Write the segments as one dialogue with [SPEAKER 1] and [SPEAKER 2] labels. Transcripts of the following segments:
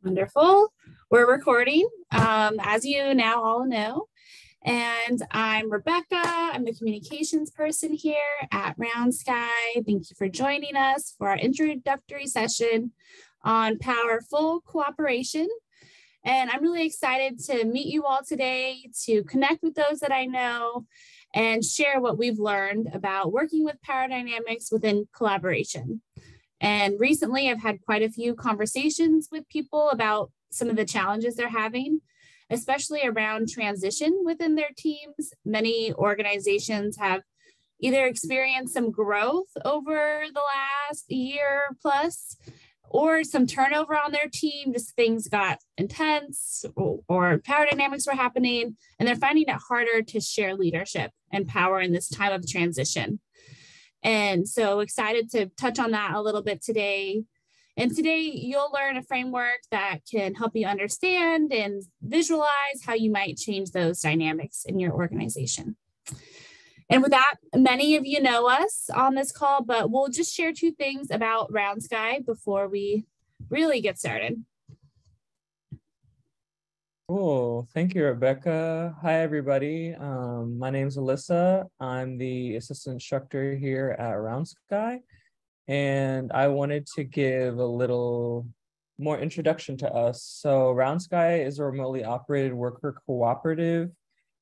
[SPEAKER 1] Wonderful. We're recording, as you now all know. And I'm Rebecca. I'm the communications person here at Round Sky. Thank you for joining us for our introductory session on powerful cooperation. And I'm really excited to meet you all today, to connect with those that I know and share what we've learned about working with power dynamics within collaboration. And recently, I've had quite a few conversations with people about some of the challenges they're having, especially around transition within their teams. Many organizations have either experienced some growth over the last year plus, or some turnover on their team, just things got intense or power dynamics were happening, and they're finding it harder to share leadership and power in this time of transition. And so excited to touch on that a little bit today. And today you'll learn a framework that can help you understand and visualize how you might change those dynamics in your organization. And with that, many of you know us on this call, but we'll just share two things about Round Sky before we really get started.
[SPEAKER 2] Cool. Thank you, Rebecca. Hi, everybody. My name is Alyssa. I'm the assistant instructor here at Round Sky, and I wanted to give a little more introduction to us. So Round Sky is a remotely operated worker cooperative,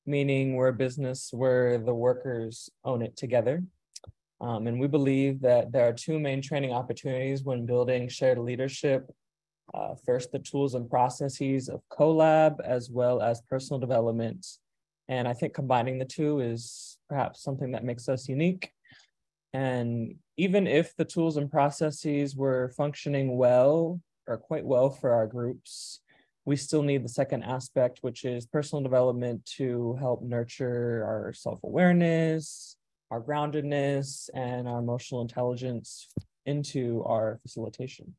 [SPEAKER 2] meaning we're a business where the workers own it together. And we believe that there are two main training opportunities when building shared leadership. First, the tools and processes of collab, as well as personal development. And I think combining the two is perhaps something that makes us unique. And even if the tools and processes were functioning well, or quite well for our groups, we still need the second aspect, which is personal development to help nurture our self-awareness, our groundedness, and our emotional intelligence into our facilitation.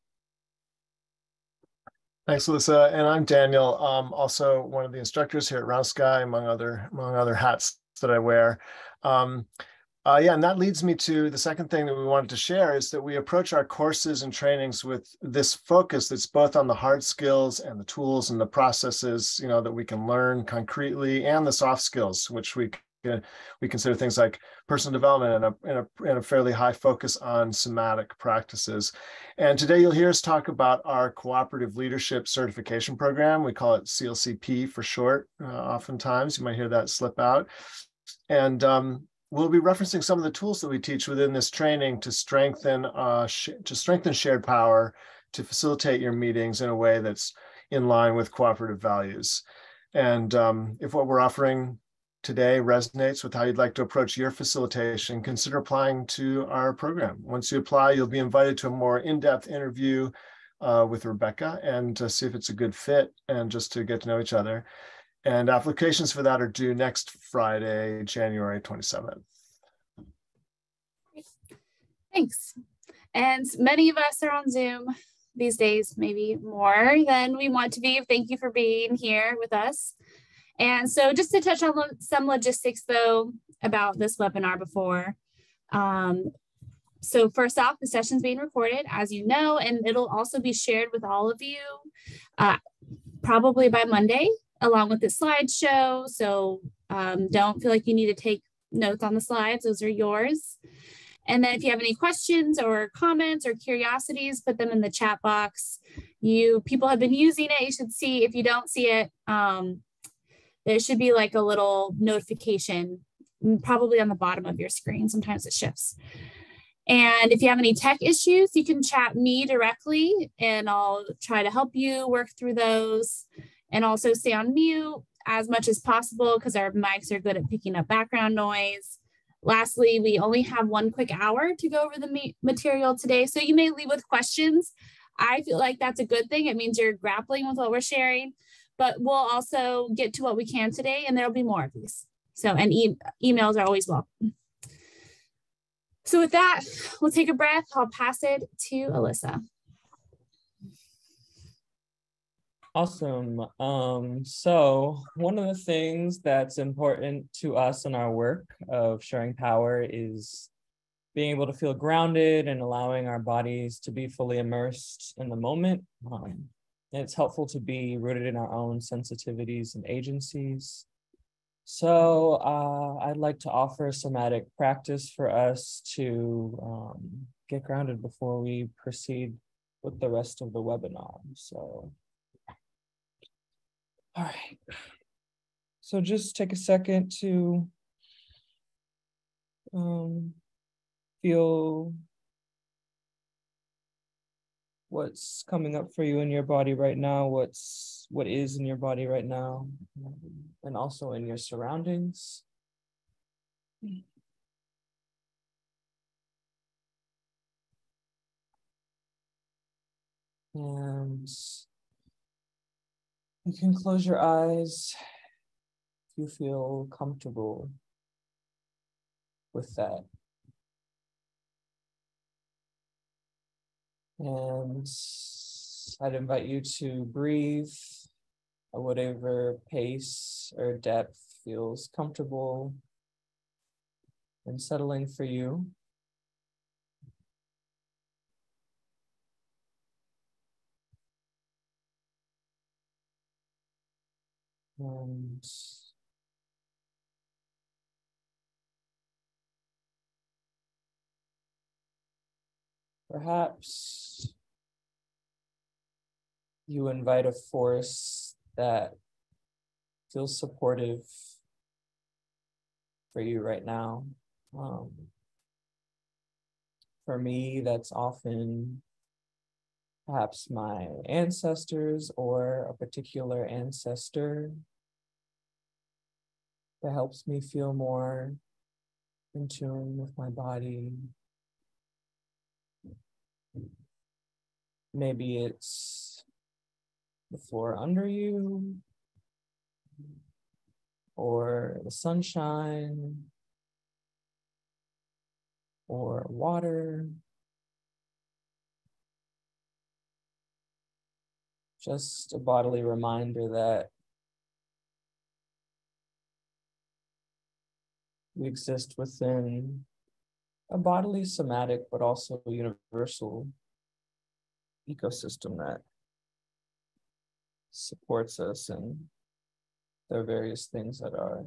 [SPEAKER 3] Thanks, Alyssa. And I'm Daniel, also one of the instructors here at Round Sky, among other hats that I wear. And that leads me to the second thing that we wanted to share is that we approach our courses and trainings with this focus that's both on the hard skills and the tools and the processes, that we can learn concretely, and the soft skills, which we consider things like personal development and a fairly high focus on somatic practices. And today you'll hear us talk about our cooperative leadership certification program. We call it CLCP for short. Oftentimes you might hear that slip out. And we'll be referencing some of the tools that we teach within this training to strengthen shared power, to facilitate your meetings in a way that's in line with cooperative values. And if what we're offering today resonates with how you'd like to approach your facilitation, consider applying to our program. Once you apply, you'll be invited to a more in-depth interview with Rebecca and to see if it's a good fit and just to get to know each other. And applications for that are due next Friday, January 27th.
[SPEAKER 1] Thanks. And many of us are on Zoom these days, maybe more than we want to be. Thank you for being here with us. And so just to touch on some logistics, though, about this webinar before. So first off, the session's being recorded, as you know, and it'll also be shared with all of you probably by Monday, along with the slideshow. So don't feel like you need to take notes on the slides. Those are yours. And then if you have any questions or comments or curiosities, put them in the chat box. People have been using it. You should see, if you don't see it, there should be like a little notification, probably on the bottom of your screen. Sometimes it shifts. And if you have any tech issues, you can chat me directly and I'll try to help you work through those, and also stay on mute as much as possible because our mics are good at picking up background noise. Lastly, we only have one quick hour to go over the material today. So you may leave with questions. I feel like that's a good thing. It means you're grappling with what we're sharing. But we'll also get to what we can today, and there'll be more of these. So, and emails are always welcome. So with that, we'll take a breath. I'll pass it to Alyssa.
[SPEAKER 2] Awesome. So one of the things that's important to us in our work of sharing power is being able to feel grounded and allowing our bodies to be fully immersed in the moment. And it's helpful to be rooted in our own sensitivities and agencies. So I'd like to offer a somatic practice for us to get grounded before we proceed with the rest of the webinar. So, all right. So just take a second to feel what's coming up for you in your body right now, what is in your body right now, and also in your surroundings. And you can close your eyes if you feel comfortable with that. And I'd invite you to breathe at whatever pace or depth feels comfortable and settling for you. And perhaps you invite a force that feels supportive for you right now. For me, that's often perhaps my ancestors or a particular ancestor that helps me feel more in tune with my body. Maybe it's the floor under you, or the sunshine, or water. Just a bodily reminder that we exist within a bodily, somatic, but also universal ecosystem that supports us, and there are various things that are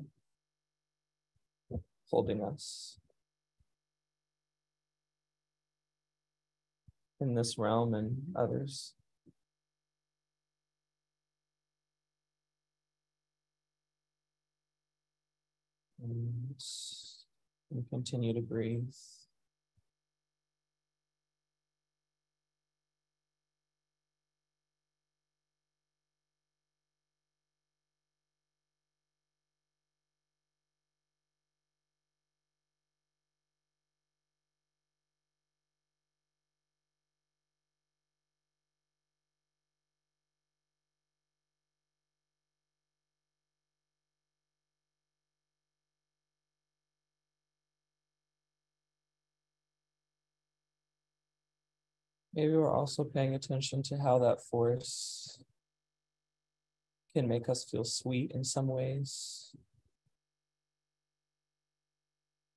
[SPEAKER 2] holding us in this realm and others. And continue to breathe. Maybe we're also paying attention to how that force can make us feel sweet in some ways.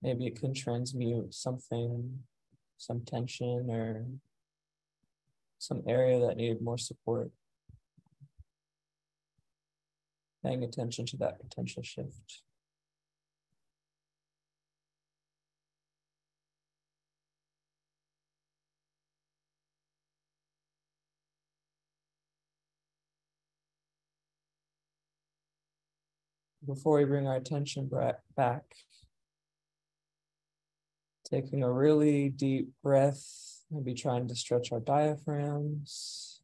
[SPEAKER 2] Maybe it can transmute something, some tension or some area that needed more support. Paying attention to that potential shift. Before we bring our attention back, taking a really deep breath, maybe trying to stretch our diaphragms.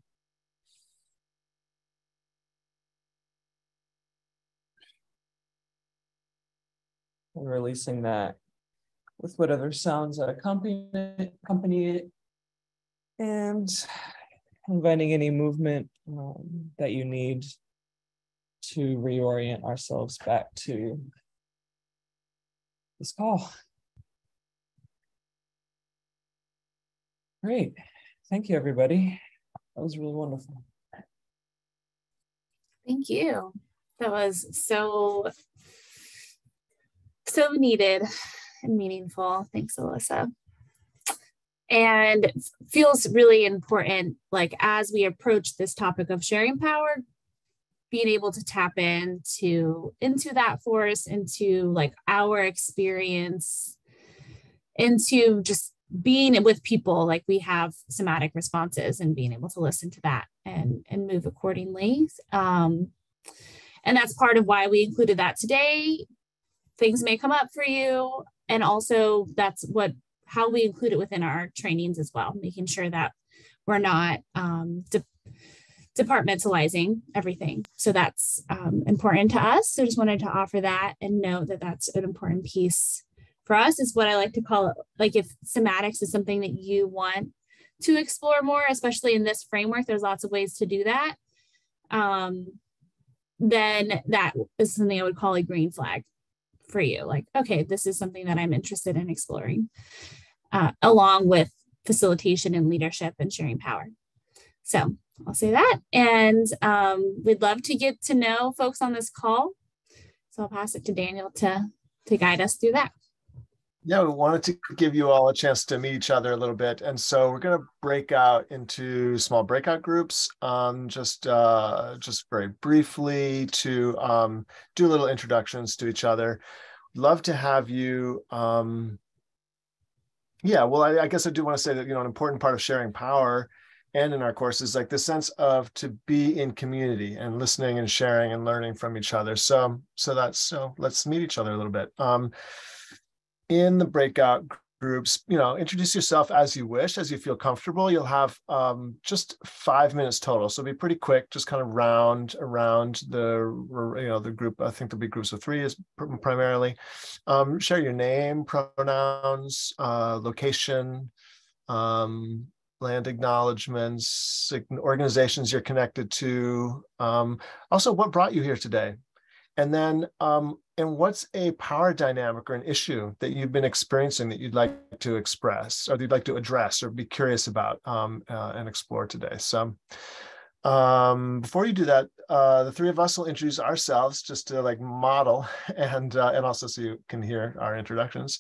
[SPEAKER 2] And releasing that with whatever sounds that accompany it. And inviting any movement that you need to reorient ourselves back to this call. Great. Thank you, everybody. That was really wonderful.
[SPEAKER 1] Thank you. That was so needed and meaningful. Thanks, Alyssa. And it feels really important, like as we approach this topic of sharing power, being able to tap into that force, into like our experience, into just being with people, like we have somatic responses, and being able to listen to that and move accordingly. And that's part of why we included that today. Things may come up for you, and also that's how we include it within our trainings as well, making sure that we're not departmentalizing everything. So that's important to us. So just wanted to offer that and note that that's an important piece for us, is what I like to call it. Like if somatics is something that you want to explore more, especially in this framework, there's lots of ways to do that. Then that is something I would call a green flag for you. Like, okay, this is something that I'm interested in exploring, along with facilitation and leadership and sharing power. So I'll say that. And we'd love to get to know folks on this call. So I'll pass it to Daniel to guide us through that.
[SPEAKER 3] Yeah, we wanted to give you all a chance to meet each other a little bit. And so we're going to break out into small breakout groups, just very briefly to do little introductions to each other. Love to have you. Yeah, well, I guess I do want to say that, an important part of sharing power and in our courses, like the sense of to be in community and listening and sharing and learning from each other. So let's meet each other a little bit. In the breakout groups, introduce yourself as you wish, as you feel comfortable. You'll have just 5 minutes total. So be pretty quick, just kind of round around the group. I think there'll be groups of 3 is primarily. Share your name, pronouns, location, land acknowledgements, organizations you're connected to. Also, what brought you here today? And then, and what's a power dynamic or an issue that you've been experiencing that you'd like to express, or you'd like to address or be curious about and explore today? So before you do that, the 3 of us will introduce ourselves just to like model and also so you can hear our introductions.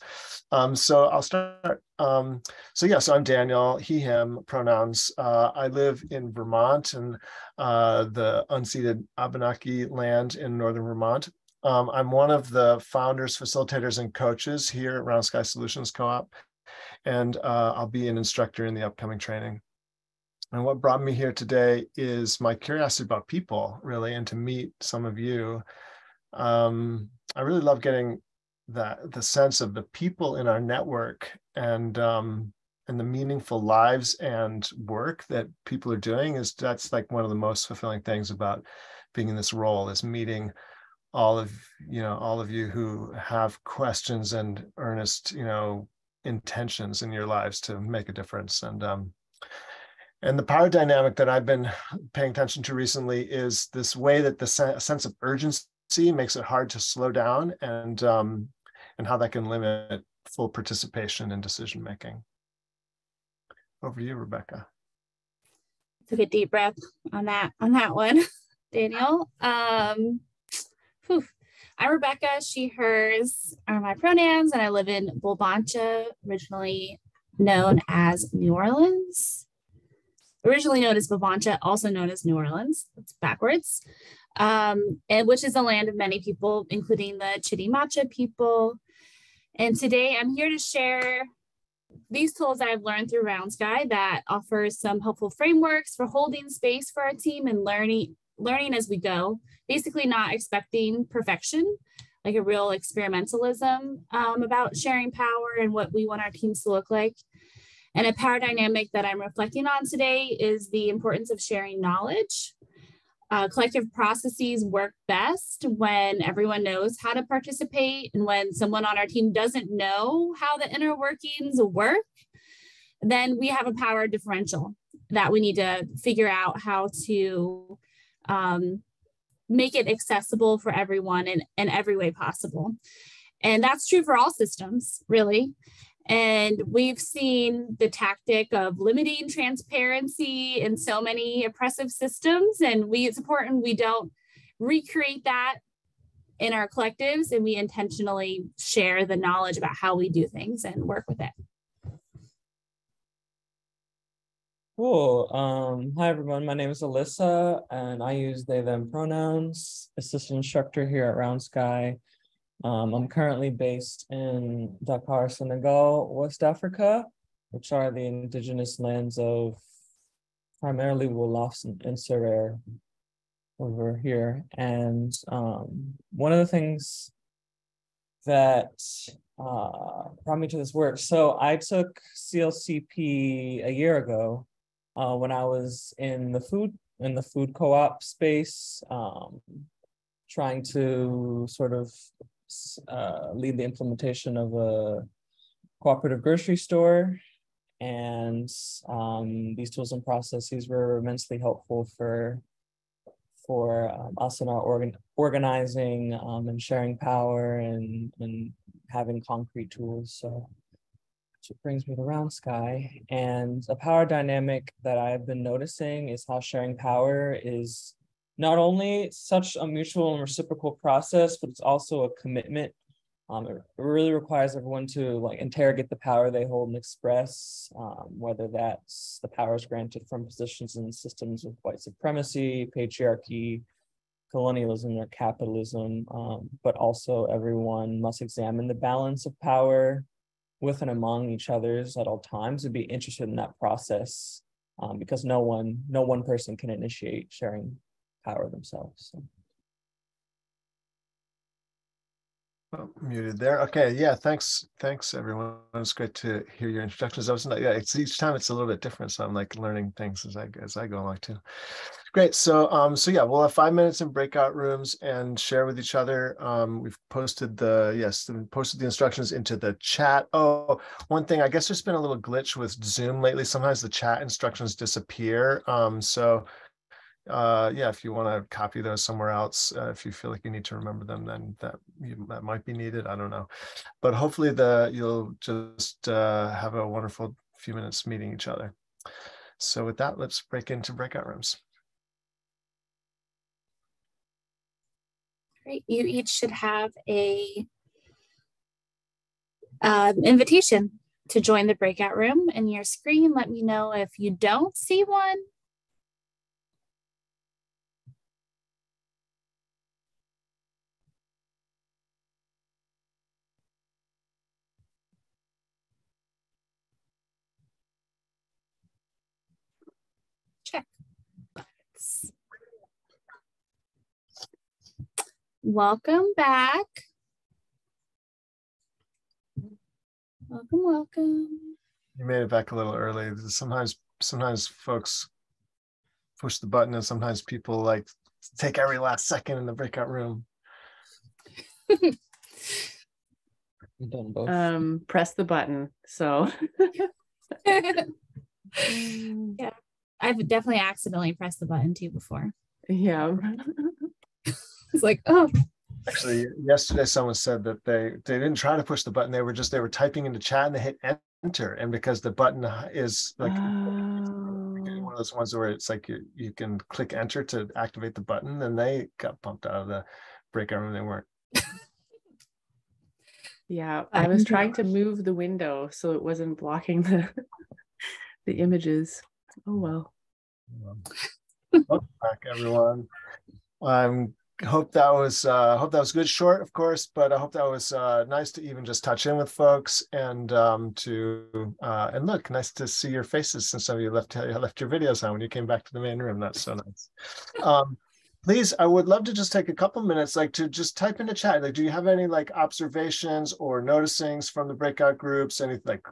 [SPEAKER 3] So I'll start. So I'm Daniel, he, him pronouns. I live in Vermont and the unceded Abenaki land in northern Vermont. I'm one of the founders, facilitators, and coaches here at Round Sky Solutions Co-op, and I'll be an instructor in the upcoming training. And what brought me here today is my curiosity about people, really, and to meet some of you. I really love getting the sense of the people in our network and the meaningful lives and work that people are doing. That's like one of the most fulfilling things about being in this role, is meeting all of you who have questions and earnest, intentions in your lives to make a difference. And the power dynamic that I've been paying attention to recently is this way that the sense of urgency makes it hard to slow down, and how that can limit full participation in decision making. Over to you, Rebecca.
[SPEAKER 1] Took a deep breath on that one, Daniel. I'm Rebecca. She, hers are my pronouns, and I live in Bulbancha, originally known as New Orleans. Originally known as Bulbancha, also known as New Orleans. It's backwards. And which is the land of many people, including the Chitimacha people. And today I'm here to share these tools that I've learned through Round Sky that offers some helpful frameworks for holding space for our team and learning as we go, basically not expecting perfection, like a real experimentalism about sharing power and what we want our teams to look like. And a power dynamic that I'm reflecting on today is the importance of sharing knowledge. Collective processes work best when everyone knows how to participate, and when someone on our team doesn't know how the inner workings work, then we have a power differential that we need to figure out how to make it accessible for everyone in every way possible. And that's true for all systems, really. And we've seen the tactic of limiting transparency in so many oppressive systems. And it's important we don't recreate that in our collectives, and we intentionally share the knowledge about how we do things and work with it.
[SPEAKER 2] Cool. Hi everyone. My name is Alyssa, and I use they them pronouns. Assistant instructor here at Round Sky. I'm currently based in Dakar, Senegal, West Africa, which are the indigenous lands of primarily Wolofs and Serer over here. And one of the things that brought me to this work. So I took CLCP a year ago when I was in the food co-op space, trying to sort of lead the implementation of a cooperative grocery store. And these tools and processes were immensely helpful for us in our organizing and sharing power and having concrete tools. So it brings me to Round Sky. And a power dynamic that I've been noticing is how sharing power is not only such a mutual and reciprocal process, but it's also a commitment. It really requires everyone to like interrogate the power they hold and express, whether that's the powers granted from positions in systems of white supremacy, patriarchy, colonialism, or capitalism, but also everyone must examine the balance of power with and among each other's at all times and be interested in that process, because no one person can initiate sharing power themselves. So.
[SPEAKER 3] Oh, muted there. Okay, yeah, thanks everyone. It's great to hear your introductions. I was not, yeah, it's each time it's a little bit different, so I'm like learning things as I go along too. Great. So yeah, we'll have 5 minutes in breakout rooms and share with each other. We've posted the instructions into the chat. Oh, one thing, I guess there's been a little glitch with Zoom lately. Sometimes the chat instructions disappear. Yeah, if you want to copy those somewhere else, if you feel like you need to remember them, then that might be needed. I don't know, but hopefully you'll just have a wonderful few minutes meeting each other. So with that, let's break into breakout rooms.
[SPEAKER 1] Great. You each should have a invitation to join the breakout room in your screen. Let me know if you don't see one. Check. Welcome back. Welcome.
[SPEAKER 3] You made it back a little early. Sometimes folks push the button, and sometimes people like take every last second in the breakout room.
[SPEAKER 4] Press the button. So
[SPEAKER 1] yeah, I've definitely accidentally pressed the button too before.
[SPEAKER 4] Yeah.
[SPEAKER 1] It's like, oh.
[SPEAKER 3] Actually, yesterday someone said that they didn't try to push the button. They were typing into chat and they hit enter, and because the button is like one of those ones where it's like you can click enter to activate the button, then they got bumped out of the breakout room. They weren't.
[SPEAKER 4] Yeah, I was trying to move the window so it wasn't blocking the images. Oh well.
[SPEAKER 3] Welcome back, everyone. Hope that was good, short, of course, but I hope that was nice to even just touch in with folks and look, nice to see your faces since some of you left your videos on when you came back to the main room. That's so nice. Please, I would love to just take a couple minutes, like to just type into chat. Like, do you have any like observations or noticings from the breakout groups? Any like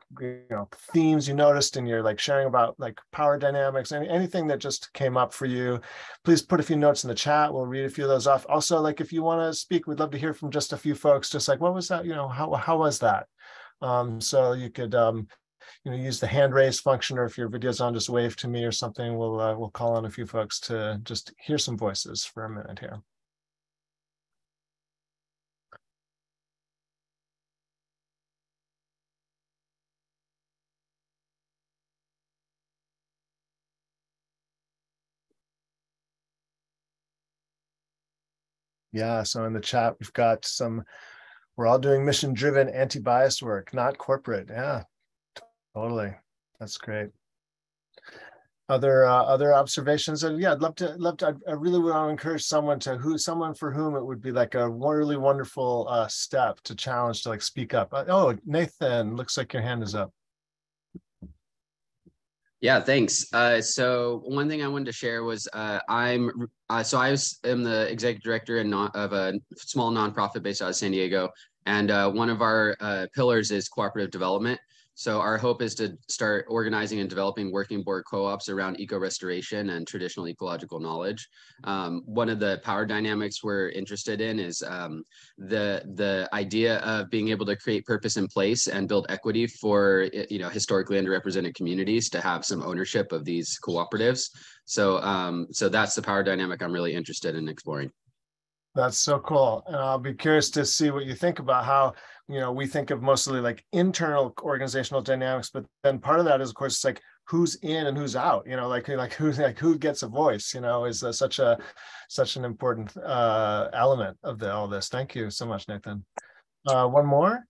[SPEAKER 3] themes you noticed and you're like sharing about like power dynamics? Anything that just came up for you? Please put a few notes in the chat. We'll read a few of those off. Also, like if you want to speak, we'd love to hear from just a few folks. Just like what was that? How was that? So you could use the hand raise function, or if your video's on, just wave to me or something. We'll call on a few folks to just hear some voices for a minute here. Yeah, so in the chat, we're all doing mission-driven anti-bias work, not corporate. Yeah, totally. That's great. Other observations? And yeah, I really want to encourage someone for whom it would be like a really wonderful step to challenge to like speak up. Oh, Nathan, looks like your hand is up.
[SPEAKER 5] Yeah, thanks. So one thing I wanted to share was I am the executive director of a small nonprofit based out of San Diego, and one of our pillars is cooperative development. So our hope is to start organizing and developing working board co-ops around eco-restoration and traditional ecological knowledge. One of the power dynamics we're interested in is the idea of being able to create purpose in place and build equity for historically underrepresented communities to have some ownership of these cooperatives. So that's the power dynamic I'm really interested in exploring.
[SPEAKER 3] That's so cool. And I'll be curious to see what you think about how, we think of mostly like internal organizational dynamics, but then part of that is, of course, it's like who's in and who's out, who gets a voice, is such an important element of all this. Thank you so much, Nathan. One more.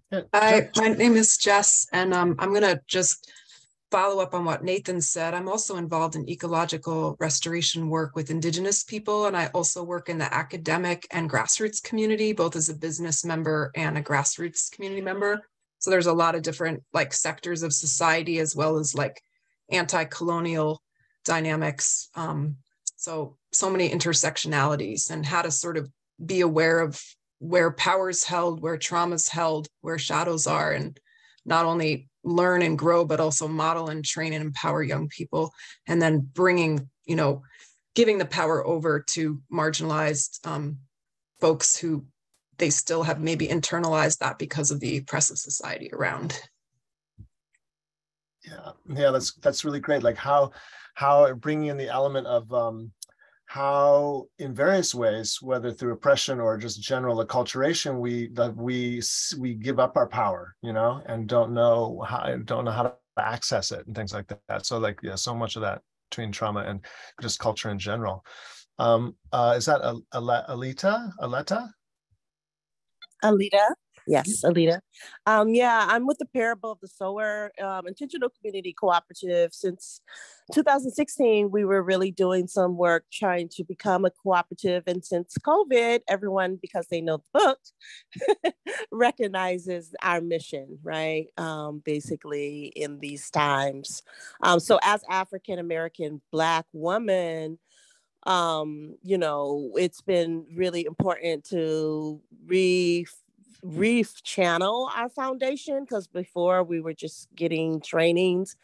[SPEAKER 3] Yeah,
[SPEAKER 6] Hi, my name is Jess, and I'm going to just follow up on what Nathan said. I'm also involved in ecological restoration work with Indigenous people, and I also work in the academic and grassroots community, both as a business member and a grassroots community member. So there's a lot of different sectors of society as well as anti-colonial dynamics. So many intersectionalities, and how to sort of be aware of where power's held, where trauma's held, where shadows are, and not only learn and grow, but also model and train and empower young people, and then bringing, giving the power over to marginalized folks who they still have maybe internalized that because of the oppressive society around.
[SPEAKER 3] Yeah, that's really great. Like how bringing in the element of how in various ways, whether through oppression or just general acculturation, we give up our power, and don't know how to access it and things like that. So so much of that between trauma and just culture in general. Is that Aleta?
[SPEAKER 7] Alita. Yes, Alita. I'm with the Parable of the Sower Intentional Community Cooperative. Since 2016, we were really doing some work trying to become a cooperative. And since COVID, everyone, because they know the book, recognizes our mission, right? Basically in these times. So as African-American Black woman, it's been really important to channel our foundation, because before we were just getting trainings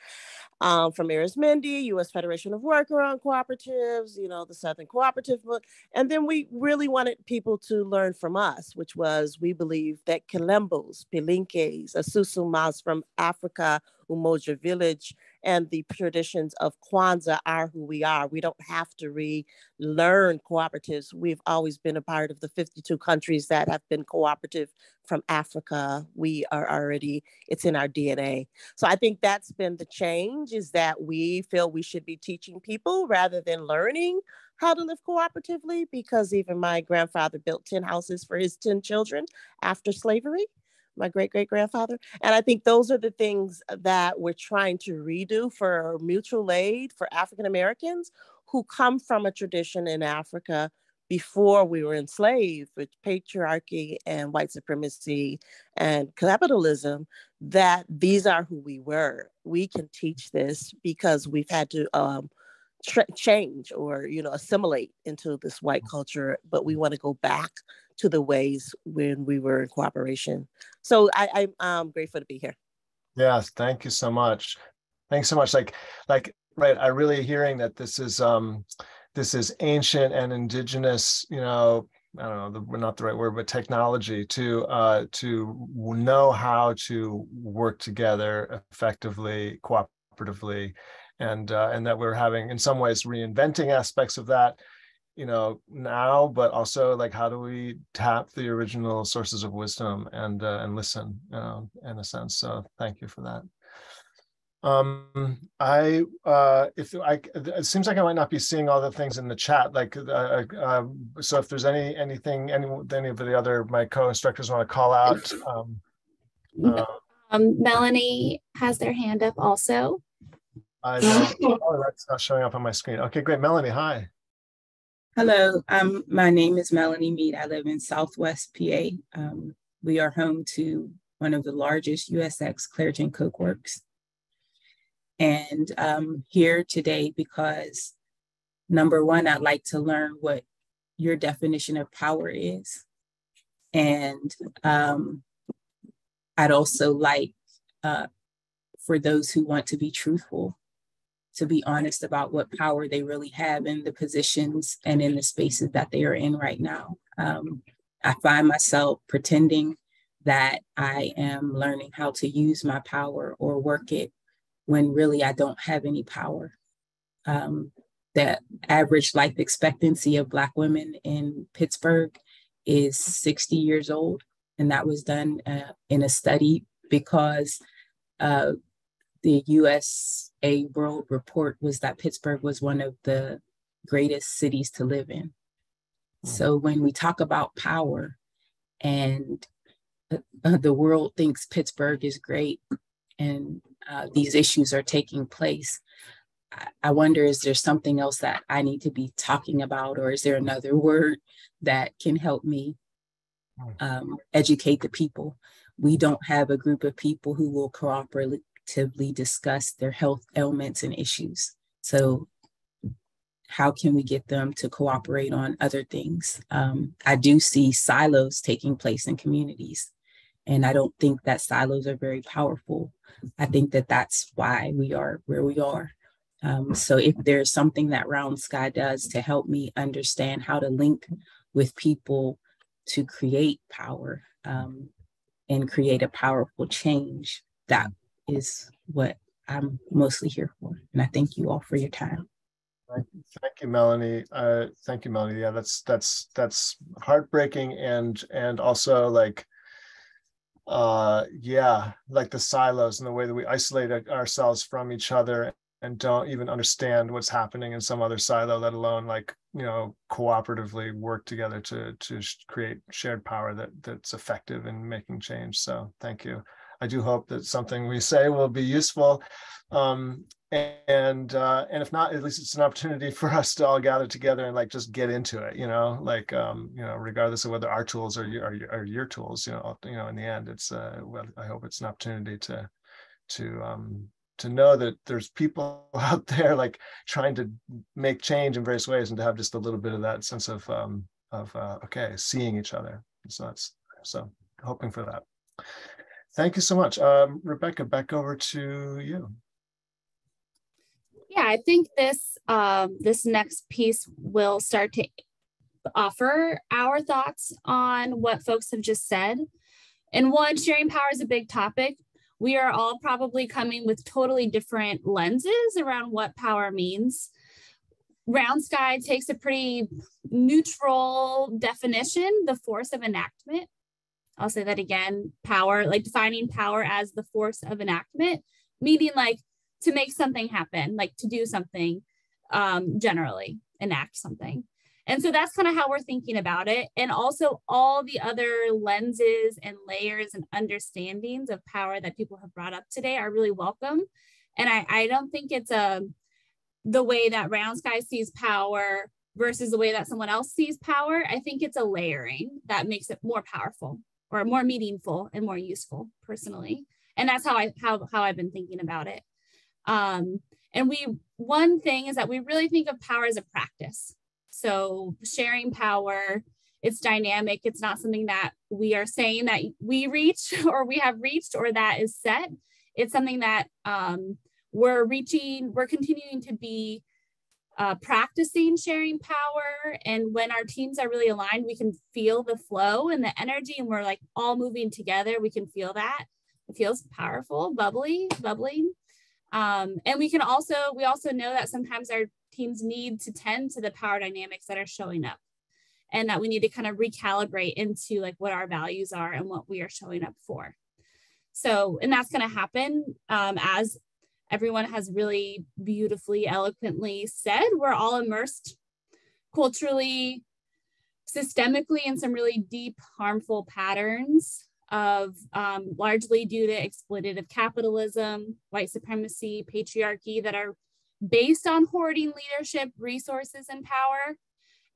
[SPEAKER 7] from Arizmendi, U.S. Federation of Worker on Cooperatives, the Southern Cooperative Book. And then we really wanted people to learn from us, which was, we believe that Kilembos, Pilinkes, Asusumas from Africa, Umoja Village, and the traditions of Kwanzaa are who we are. We don't have to relearn cooperatives. We've always been a part of the 52 countries that have been cooperative from Africa. We are already, it's in our DNA. So I think that's been the change, is that we feel we should be teaching people rather than learning how to live cooperatively, because even my grandfather built 10 houses for his 10 children after slavery. My great-great-grandfather. And I think those are the things that we're trying to redo for mutual aid for African Americans who come from a tradition in Africa before we were enslaved with patriarchy and white supremacy and capitalism, that these are who we were. We can teach this because we've had to change or, assimilate into this white culture, but we want to go back to the ways when we were in cooperation. So I'm grateful to be here.
[SPEAKER 3] Yes, thank you so much. Thanks so much. Right, I'm really hearing that this is ancient and indigenous, I don't know, not the right word, but technology to know how to work together effectively, cooperatively, and that we're having, in some ways, reinventing aspects of that, now, but also how do we tap the original sources of wisdom and listen, in a sense. So thank you for that. It seems like I might not be seeing all the things in the chat. So if there's any of the other, my co-instructors want to call out.
[SPEAKER 1] Melanie has their hand up also.
[SPEAKER 3] I don't, oh, that's not showing up on my screen. Okay, great. Melanie, hi.
[SPEAKER 8] Hello, my name is Melanie Mead. I live in Southwest PA. We are home to one of the largest USX Clairton Coke Works. And I'm here today because, number one, I'd like to learn what your definition of power is. And I'd also like, for those who want to be truthful, to be honest about what power they really have in the positions and in the spaces that they are in right now. I find myself pretending that I am learning how to use my power or work it when really I don't have any power. The average life expectancy of Black women in Pittsburgh is 60 years old. And that was done in a study because the USA World Report was that Pittsburgh was one of the greatest cities to live in. So when we talk about power and the world thinks Pittsburgh is great and these issues are taking place, I wonder, is there something else that I need to be talking about, or is there another word that can help me educate the people? We don't have a group of people who will cooperatively discuss their health ailments and issues. So how can we get them to cooperate on other things? I do see silos taking place in communities, and I don't think that silos are very powerful. I think that that's why we are where we are. So if there's something that Round Sky does to help me understand how to link with people to create power and create a powerful change, that is what I'm mostly here for. And I thank you all for your time.
[SPEAKER 3] Thank you, Melanie. Thank you, Melanie. Yeah, that's heartbreaking and also like, yeah, like the silos and the way that we isolate ourselves from each other and don't even understand what's happening in some other silo, let alone like, you know, cooperatively work together to create shared power that's effective in making change. So thank you. I do hope that something we say will be useful. And if not, at least it's an opportunity for us to all gather together and like just get into it, you know, like you know, regardless of whether our tools are your tools, you know, in the end, it's well, I hope it's an opportunity to know that there's people out there like trying to make change in various ways, and to have just a little bit of that sense of okay, seeing each other. So hoping for that. Thank you so much. Rebecca, back over to you.
[SPEAKER 1] Yeah, I think this this next piece will start to offer our thoughts on what folks have just said. And one, sharing power is a big topic. We are all probably coming with totally different lenses around what power means. Round Sky takes a pretty neutral definition, the force of enactment. I'll say that again, power, like defining power as the force of enactment, meaning like to make something happen, like to do something, generally enact something. And so that's kind of how we're thinking about it. And also all the other lenses and layers and understandings of power that people have brought up today are really welcome. And I don't think it's the way that Round Sky sees power versus the way that someone else sees power. I think it's a layering that makes it more powerful or more meaningful and more useful personally. And that's how I've been thinking about it. And one thing is that we really think of power as a practice. So sharing power, it's dynamic. It's not something that we are saying that we reach or we have reached or that is set. It's something that we're continuing to be practicing sharing power. And when our teams are really aligned, we can feel the flow and the energy, and we're like all moving together. We can feel that. It feels powerful, bubbling. And we also know that sometimes our teams need to tend to the power dynamics that are showing up, and that we need to kind of recalibrate into like what our values are and what we are showing up for. So, and that's going to happen as everyone has really beautifully, eloquently said. We're all immersed culturally, systemically in some really deep, harmful patterns of largely due to exploitative capitalism, white supremacy, patriarchy that are based on hoarding leadership, resources, and power.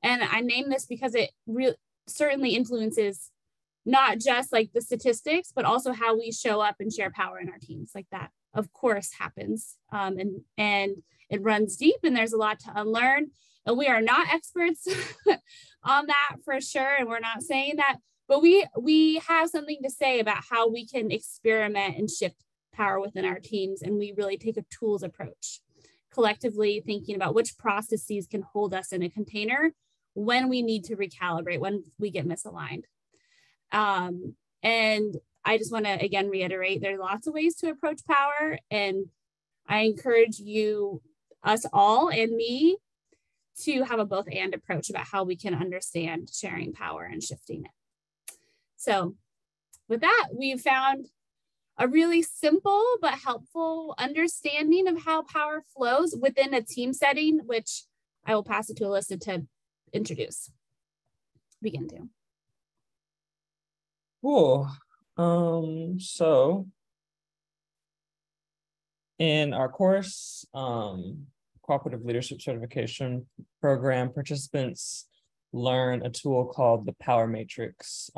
[SPEAKER 1] And I name this because it certainly influences not just like the statistics, but also how we show up and share power in our teams. Like that, of course, happens. And it runs deep, and there's a lot to unlearn. And we are not experts on that for sure. And we're not saying that, but we have something to say about how we can experiment and shift power within our teams. And we really take a tools approach, collectively thinking about which processes can hold us in a container when we need to recalibrate, when we get misaligned. And I just want to again reiterate, there are lots of ways to approach power, and I encourage you, us all and me, to have a both and approach about how we can understand sharing power and shifting it. So with that, we've found a really simple but helpful understanding of how power flows within a team setting, which I will pass it to Alyssa to begin to.
[SPEAKER 2] Cool. So in our course, Cooperative Leadership Certification Program, participants learn a tool called the Power Matrix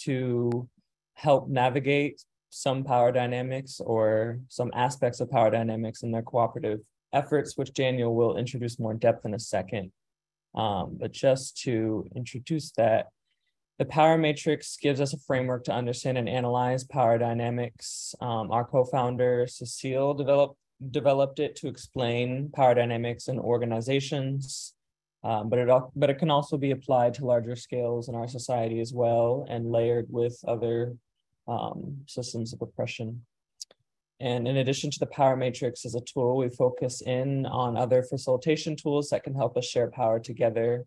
[SPEAKER 2] to help navigate some power dynamics or some aspects of power dynamics in their cooperative efforts, which Daniel will introduce more in depth in a second. But just to introduce that, the Power Matrix gives us a framework to understand and analyze power dynamics. Our co-founder, Cecile, developed it to explain power dynamics in organizations, but it can also be applied to larger scales in our society as well, and layered with other systems of oppression. And in addition to the Power Matrix as a tool, we focus in on other facilitation tools that can help us share power together.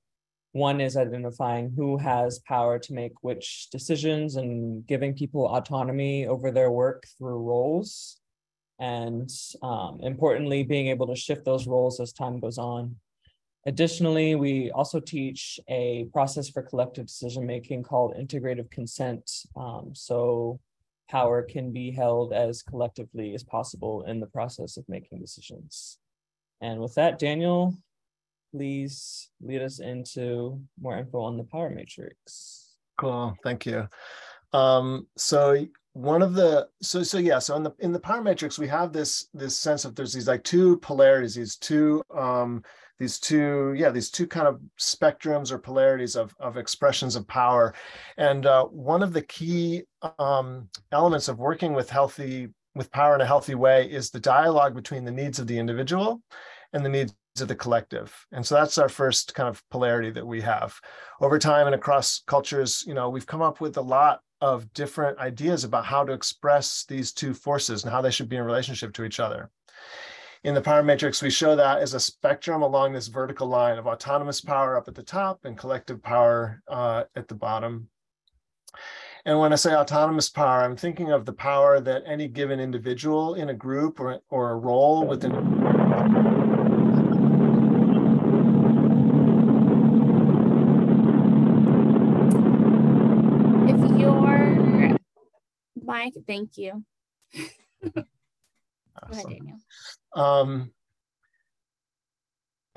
[SPEAKER 2] One is identifying who has power to make which decisions and giving people autonomy over their work through roles. And importantly, being able to shift those roles as time goes on. Additionally, we also teach a process for collective decision-making called integrative consent. So power can be held as collectively as possible in the process of making decisions. And with that, Daniel, please lead us into more info on the Power Matrix.
[SPEAKER 3] Cool, thank you. So one of the in the Power Matrix, we have this sense of there's these like two polarities, these two kind of spectrums or polarities of expressions of power. And one of the key elements of working with power in a healthy way is the dialogue between the needs of the individual and the needs of the collective. And so that's our first kind of polarity that we have. Over time and across cultures, we've come up with a lot of different ideas about how to express these two forces and how they should be in relationship to each other. In the Power Matrix, we show that as a spectrum along this vertical line of autonomous power up at the top and collective power at the bottom. And when I say autonomous power, I'm thinking of the power that any given individual in a group or a role within a group.
[SPEAKER 1] If your mic, thank you.
[SPEAKER 3] Awesome.
[SPEAKER 1] Go ahead, Daniel.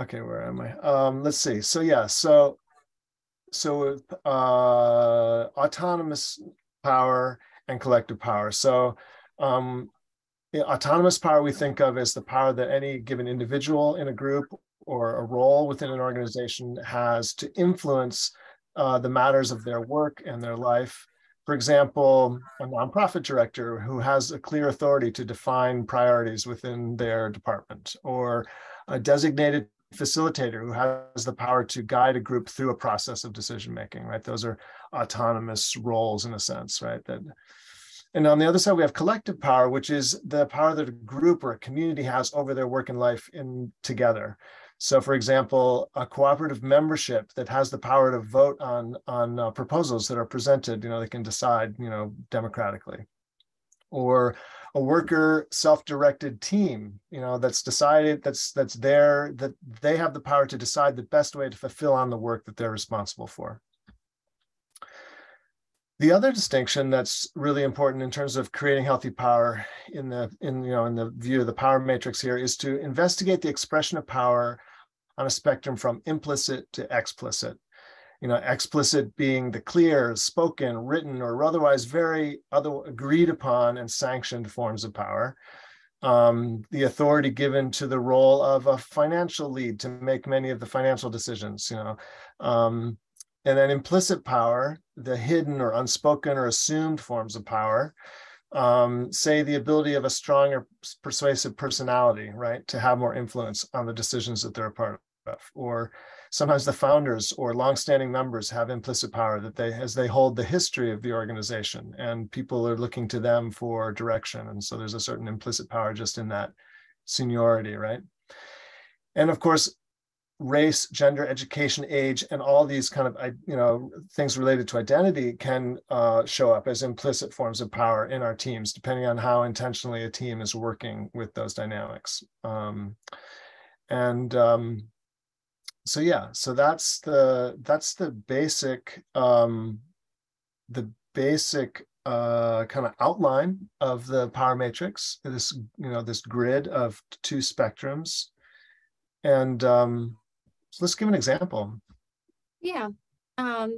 [SPEAKER 3] Okay, where am I? Let's see. So yeah, so autonomous power and collective power. So autonomous power we think of as the power that any given individual in a group or a role within an organization has to influence the matters of their work and their life. For example, a nonprofit director who has a clear authority to define priorities within their department, or a designated facilitator who has the power to guide a group through a process of decision-making, right? Those are autonomous roles in a sense, right? And on the other side, we have collective power, which is the power that a group or a community has over their work and life together. So for example, a cooperative membership that has the power to vote on proposals that are presented, they can decide, democratically. Or a worker self-directed team, that's decided, that's there, that they have the power to decide the best way to fulfill on the work that they're responsible for. The other distinction that's really important in terms of creating healthy power in the view of the power matrix here is to investigate the expression of power on a spectrum from implicit to explicit. Explicit being the clear, spoken, written, or otherwise very agreed upon and sanctioned forms of power. The authority given to the role of a financial lead to make many of the financial decisions, and then implicit power, the hidden or unspoken or assumed forms of power, say the ability of a strong or persuasive personality, right, to have more influence on the decisions that they're a part of. Or sometimes the founders or longstanding members have implicit power that as they hold the history of the organization and people are looking to them for direction. And so there's a certain implicit power just in that seniority, right? And of course, race, gender, education, age, and all these kind of things related to identity can show up as implicit forms of power in our teams, depending on how intentionally a team is working with those dynamics. So that's the basic kind of outline of the power matrix. This grid of two spectrums, and so let's give an example.
[SPEAKER 1] Yeah, I'll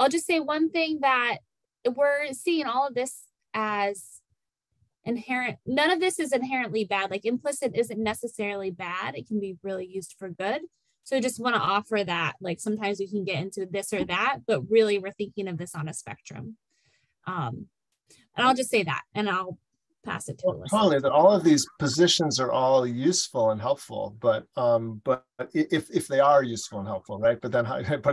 [SPEAKER 1] just say one thing, that we're seeing all of this as inherent. None of this is inherently bad. Like implicit isn't necessarily bad. It can be really used for good. So I just want to offer that, like sometimes we can get into this or that, but really we're thinking of this on a spectrum. And I'll just say that, and I'll pass it to Alyssa.
[SPEAKER 3] Totally, that all of these positions are all useful and helpful, but if they are useful and helpful, right? But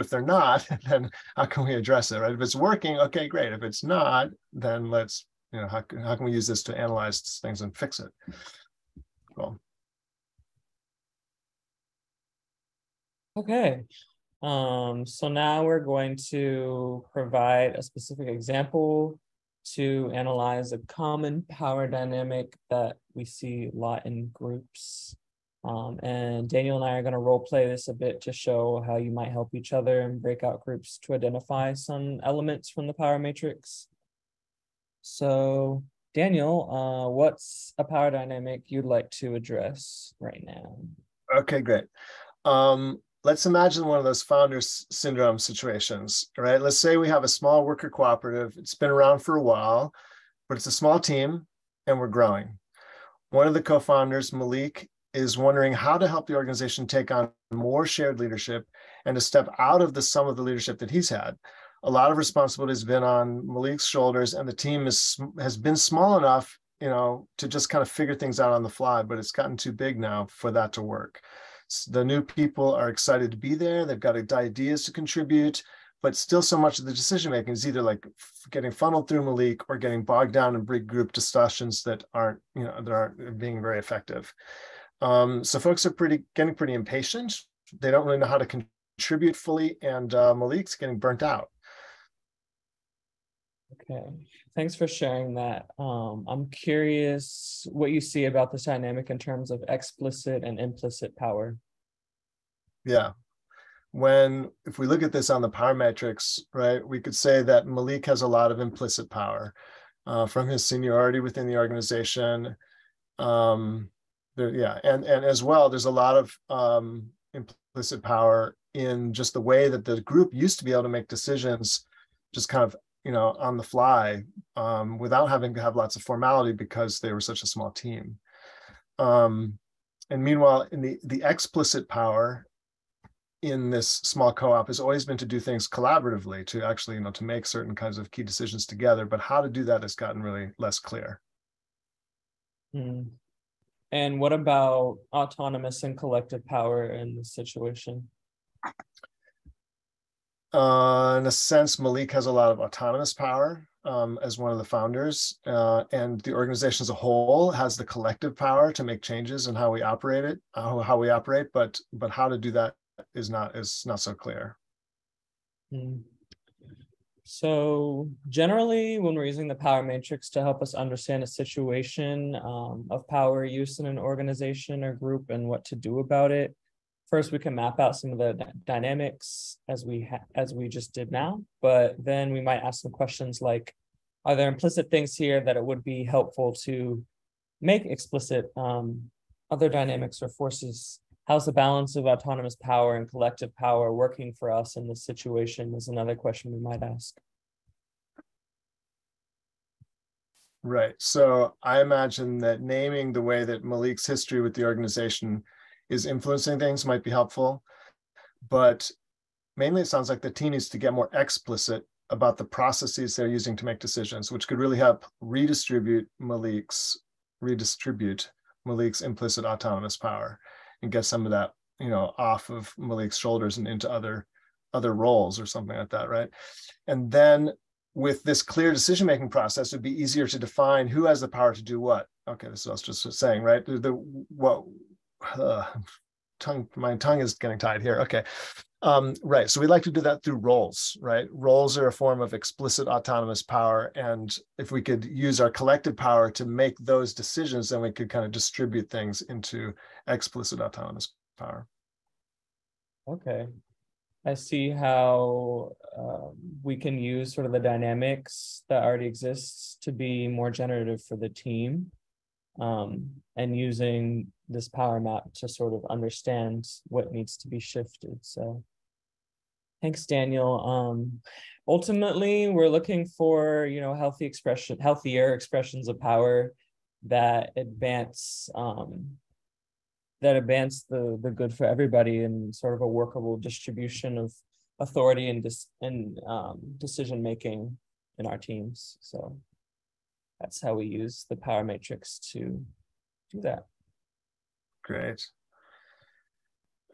[SPEAKER 3] if they're not, then how can we address it, right? If it's working, okay, great. If it's not, then let's, how can we use this to analyze things and fix it? Cool.
[SPEAKER 2] Okay. So now we're going to provide a specific example to analyze a common power dynamic that we see a lot in groups. And Daniel and I are going to role play this a bit to show how you might help each other in breakout groups to identify some elements from the power matrix. So Daniel, what's a power dynamic you'd like to address right now?
[SPEAKER 3] Okay, great. Let's imagine one of those founders syndrome situations, right? Let's say we have a small worker cooperative. It's been around for a while, but it's a small team and we're growing. One of the co-founders, Malik, is wondering how to help the organization take on more shared leadership and to step out of the sum of the leadership that he's had. A lot of responsibility has been on Malik's shoulders, and the team has been small enough, to just kind of figure things out on the fly, but it's gotten too big now for that to work. The new people are excited to be there. They've got ideas to contribute, but still so much of the decision making is either like getting funneled through Malik or getting bogged down in big group discussions that aren't being very effective. So folks are getting pretty impatient. They don't really know how to contribute fully, and Malik's getting burnt out.
[SPEAKER 2] Okay, thanks for sharing that. I'm curious what you see about this dynamic in terms of explicit and implicit power.
[SPEAKER 3] Yeah, if we look at this on the power matrix, right, we could say that Malik has a lot of implicit power from his seniority within the organization. And as well, there's a lot of implicit power in just the way that the group used to be able to make decisions just kind of on the fly, without having to have lots of formality because they were such a small team. And meanwhile, in the explicit power in this small co-op has always been to do things collaboratively, to actually, to make certain kinds of key decisions together, but how to do that has gotten really less clear.
[SPEAKER 2] And what about autonomous and collective power in this situation?
[SPEAKER 3] In a sense, Malik has a lot of autonomous power as one of the founders, and the organization as a whole has the collective power to make changes in how we operate but how to do that is not so clear.
[SPEAKER 2] So generally, when we're using the power matrix to help us understand a situation of power use in an organization or group and what to do about it, first we can map out some of the dynamics as we just did now, but then we might ask some questions like, are there implicit things here that it would be helpful to make explicit other dynamics or forces? How's the balance of autonomous power and collective power working for us in this situation is another question we might ask.
[SPEAKER 3] Right. So I imagine that naming the way that Malik's history with the organization is influencing things might be helpful, but mainly it sounds like the team needs to get more explicit about the processes they're using to make decisions, which could really help redistribute Malik's implicit autonomous power and get some of that, off of Malik's shoulders and into other roles or something like that, right? And then with this clear decision-making process, it'd be easier to define who has the power to do what. Okay, this is what I was just saying, right? My tongue is getting tied here. Okay, right. So we like to do that through roles, right? Roles are a form of explicit autonomous power, and if we could use our collective power to make those decisions, then we could kind of distribute things into explicit autonomous power.
[SPEAKER 2] Okay. I see how we can use sort of the dynamics that already exists to be more generative for the team, and using this power map to sort of understand what needs to be shifted. So thanks, Daniel. Ultimately, we're looking for, healthier expressions of power that advance the good for everybody and sort of a workable distribution of authority and decision making in our teams. So that's how we use the power matrix to do that.
[SPEAKER 3] Great.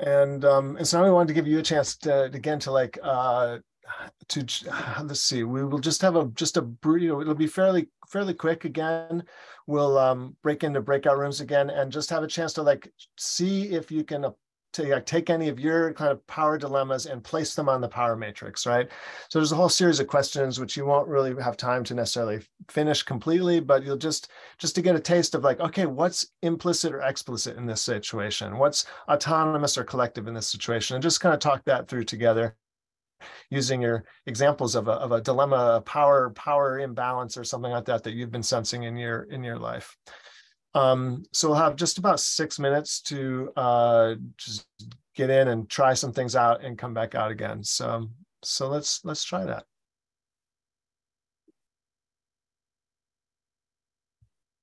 [SPEAKER 3] And so I wanted to give you a chance to let's see, we will just have it'll be fairly quick again. We'll break into breakout rooms again and just have a chance to see if you can take any of your kind of power dilemmas and place them on the power matrix, right? So there's a whole series of questions which you won't really have time to necessarily finish completely, but you'll just to get a taste of okay, what's implicit or explicit in this situation? What's autonomous or collective in this situation? And just kind of talk that through together, using your examples of a dilemma, a power imbalance or something like that you've been sensing in your life. So we'll have just about 6 minutes to just get in and try some things out and come back out again. So let's try that.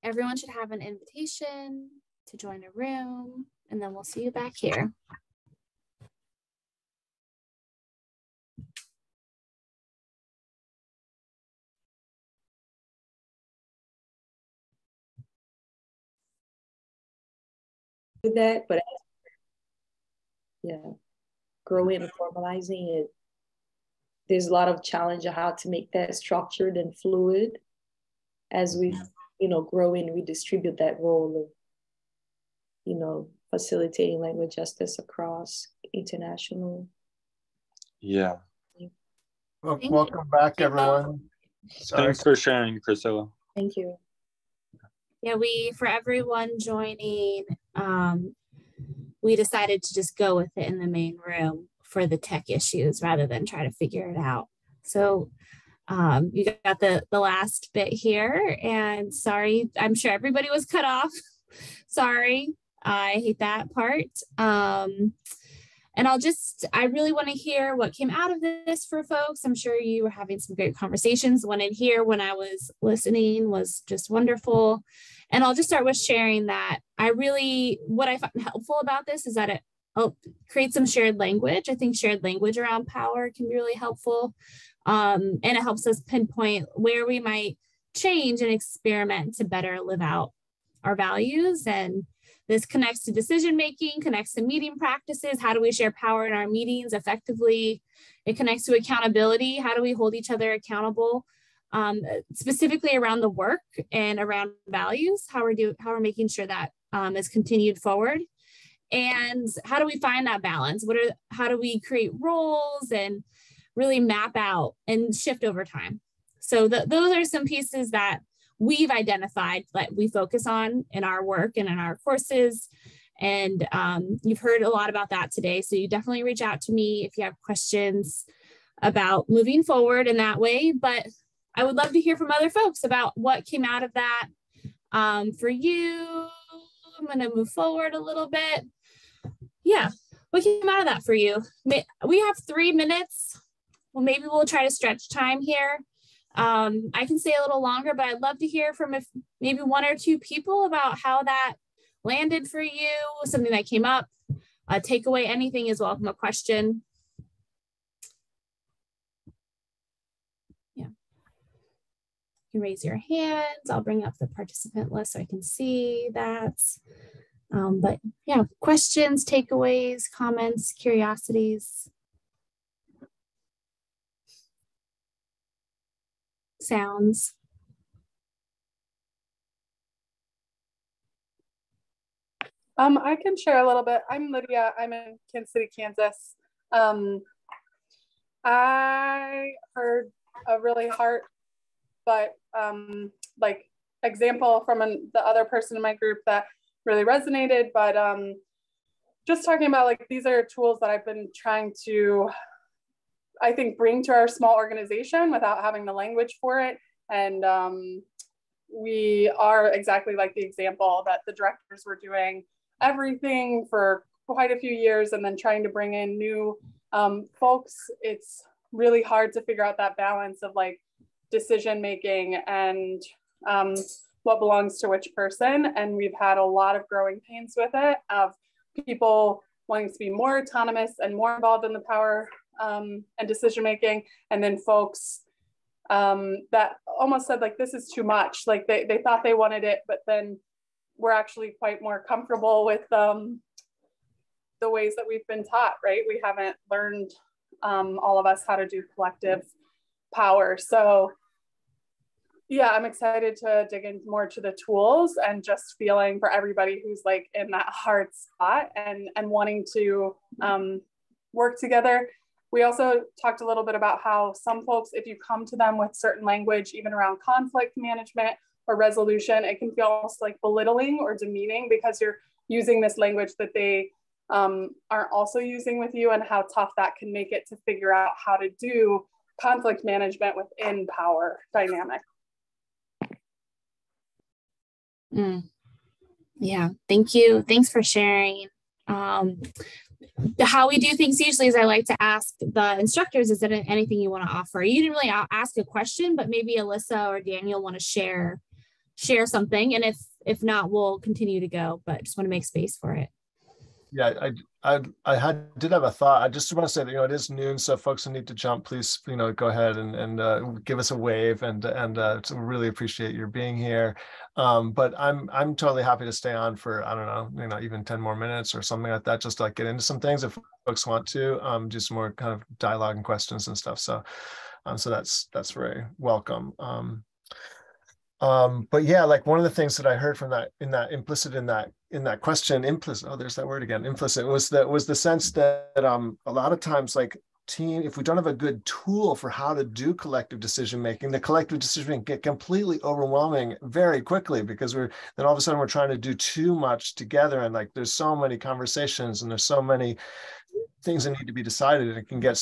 [SPEAKER 1] Everyone should have an invitation to join a room, and then we'll see you back here.
[SPEAKER 9] That, but growing and formalizing it, there's a lot of challenge of how to make that structured and fluid as we grow and we distribute that role of facilitating language justice across international.
[SPEAKER 3] Well, welcome back, everyone.
[SPEAKER 10] Thanks for sharing, Priscilla.
[SPEAKER 9] Thank you.
[SPEAKER 1] Yeah, for everyone joining, we decided to just go with it in the main room for the tech issues rather than try to figure it out. So you got the last bit here, and sorry, I'm sure everybody was cut off. Sorry, I hate that part. And I really want to hear what came out of this for folks. I'm sure you were having some great conversations. The one in here when I was listening was just wonderful. And I'll just start with sharing that what I find helpful about this is that it creates some shared language. I think shared language around power can be really helpful. And it helps us pinpoint where we might change and experiment to better live out our values. And this connects to decision-making, connects to meeting practices. How do we share power in our meetings effectively? It connects to accountability. How do we hold each other accountable? Specifically around the work and around values, how we're making sure that is continued forward. And how do we find that balance? How do we create roles and really map out and shift over time? So those are some pieces that we've identified that we focus on in our work and in our courses. And you've heard a lot about that today. So you definitely reach out to me if you have questions about moving forward in that way. But I would love to hear from other folks about what came out of that for you. I'm going to move forward a little bit. Yeah, what came out of that for you? We have 3 minutes. Well, maybe we'll try to stretch time here. I can stay a little longer, but I'd love to hear from maybe 1 or 2 people about how that landed for you, something that came up, a takeaway, anything is welcome, a question. Yeah. You can raise your hands. I'll bring up the participant list so I can see that. But yeah, questions, takeaways, comments, curiosities. Sounds.
[SPEAKER 11] I can share a little bit. I'm Lydia. I'm in Kansas City, Kansas. I heard a really heart, but like example from the other person in my group that really resonated. But just talking about like these are tools that I've been trying to, I think, bring to our small organization without having the language for it. And we are exactly like the example that the directors were doing everything for quite a few years and then trying to bring in new folks. It's really hard to figure out that balance of like decision making and what belongs to which person. And we've had a lot of growing pains with it, of people wanting to be more autonomous and more involved in the power and decision making, and then folks that almost said like this is too much, like they thought they wanted it, but then we're actually quite more comfortable with the ways that we've been taught, right? We haven't learned, all of us, how to do collective power. So yeah, I'm excited to dig in more to the tools and just feeling for everybody who's like in that hard spot and wanting to work together. We also talked a little bit about how some folks, if you come to them with certain language, even around conflict management or resolution, it can feel almost like belittling or demeaning because you're using this language that they aren't also using with you, and how tough that can make it to figure out how to do conflict management within power dynamic.
[SPEAKER 1] Yeah, thank you. Thanks for sharing. How we do things usually is I like to ask the instructors, is there anything you want to offer? You didn't really ask a question, but maybe Alyssa or Daniel want to share something. And if not, we'll continue to go, but just want to make space for it.
[SPEAKER 3] Yeah, I did have a thought. I just want to say that, it is noon, so folks who need to jump, please, go ahead and give us a wave, and so really appreciate your being here. But I'm totally happy to stay on for, I don't know, even 10 more minutes or something like that, just to like get into some things if folks want to do some more kind of dialogue and questions and stuff. So that's very welcome. But yeah, like one of the things that I heard from that implicit in that question, implicit, oh, there's that word again, implicit, was the sense that a lot of times, like if we don't have a good tool for how to do collective decision making, the collective decision making get completely overwhelming very quickly, because then all of a sudden we're trying to do too much together, and like there's so many conversations and there's so many things that need to be decided, and it can get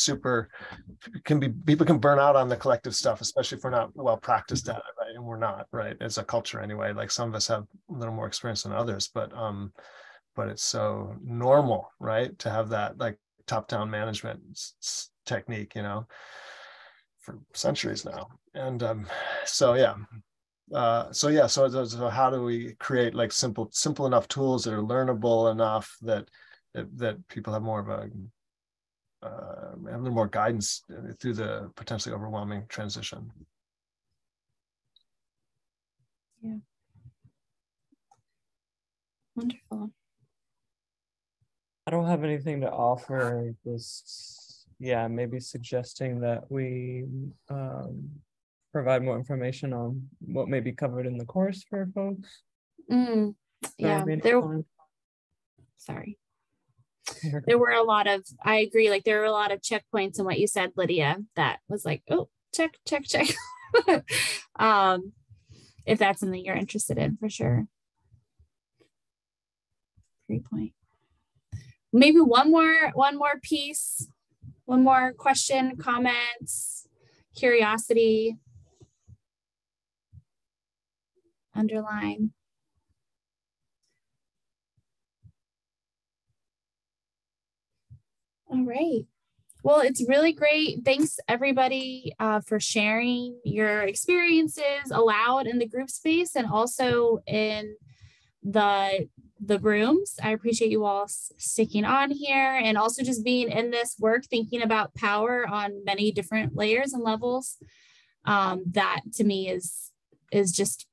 [SPEAKER 3] people can burn out on the collective stuff, especially if we're not well practiced at it, right? And we're not, right, as a culture anyway. Like some of us have a little more experience than others, but it's so normal, right, to have that like top-down management technique, for centuries now. And so how do we create like simple enough tools that are learnable enough that people have more of a have a little more guidance through the potentially overwhelming transition.
[SPEAKER 1] Yeah. Wonderful.
[SPEAKER 2] I don't have anything to offer. Just, maybe suggesting that we provide more information on what may be covered in the course for folks.
[SPEAKER 1] Sorry. There were a lot of, I agree, like there were a lot of checkpoints in what you said, Lydia, that was like, oh, check. If that's something you're interested in, for sure. Great point. Maybe one more piece, one more question, comments, curiosity, underline. All right. Well, it's really great. Thanks everybody for sharing your experiences aloud in the group space and also in the rooms. I appreciate you all sticking on here and also just being in this work, thinking about power on many different layers and levels. That to me is just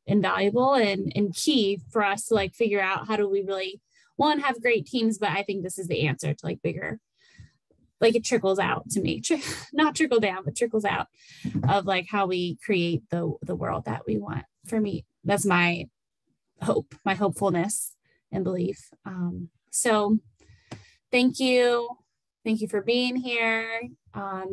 [SPEAKER 1] invaluable and key for us to like figure out how do we really, one, have great teams, but I think this is the answer to like bigger, like it trickles out to me, not trickle down, but trickles out of like how we create the world that we want. For me, that's my hope, my hopefulness and belief. So thank you for being here. I'll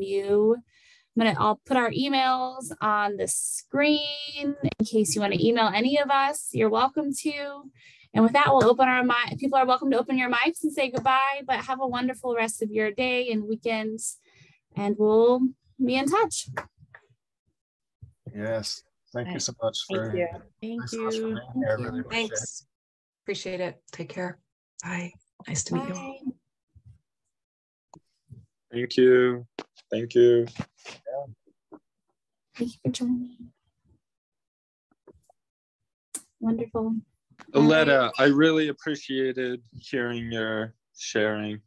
[SPEAKER 1] put our emails on the screen in case you want to email any of us. You're welcome to. And with that, we'll open our mic. People are welcome to open your mics and say goodbye, but have a wonderful rest of your day and weekends, and we'll be in touch.
[SPEAKER 3] Yes. Thank you so much for
[SPEAKER 4] Thank you.
[SPEAKER 3] I really appreciate
[SPEAKER 6] Thanks. Appreciate it. Take care. Bye. Nice to meet you all.
[SPEAKER 10] Thank you. Thank you.
[SPEAKER 1] Thank you for joining. Wonderful.
[SPEAKER 10] Aletta, I really appreciated hearing your sharing.